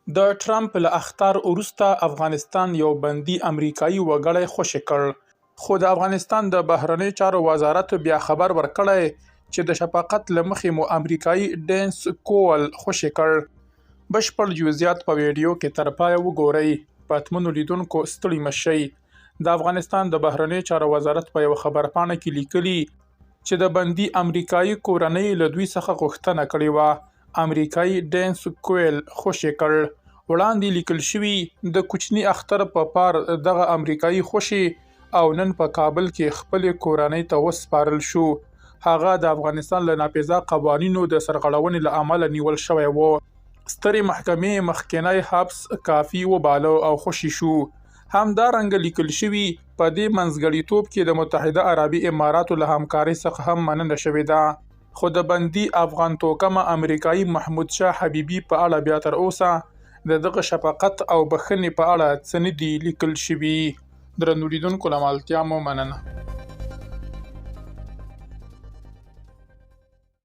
د ټرمپ له اخطار وروسته افغانستان یو بندي امریکایي وګړی خوشي کړ، خو د افغانستان د بهرنیو چارو وزارت بیا خبر ورکړی چې د شفقت له مخې مو امریکایي ډینس کوول خوشي کړ. بشپړ جزئیات په ویډیو کې تر پایه وګورئ. پاتمنو لیدونکو ستړي مه شئ. د افغانستان د بهرنیو چارو وزارت په یو خبرپاڼه کې لیکلي چې د بندي امریکایي کورنۍ له دوی څخه غوښتنه کړې وه امریکایي ډینس کویل خوشي کړ. وړاندې لیکل شوي د کوچني اختر په پار دغه امریکایي خوشي او نن په کابل کې خپلې کورنۍ ته وسپارل شو. هغه د افغانستان له ناپیژا قوانینو د سرغړونې له امله نیول شوی و. سترې محکمې مخکنی حبس کافي وباله او خوشي شو. همدارنګه لیکل شوي په دې منځګړیتوب کې د متحده عربي اماراتو له همکارۍ څخه هم مننه شوې ده. خو د بندي افغان توکمه امریکایي محمود شاه حبیبي په اړه بیا تر اوسه د دغه شفقت او بښنې په اړه څه نه دي لیکل شوي. درنو لیدونکو له ملتیا مو مننه.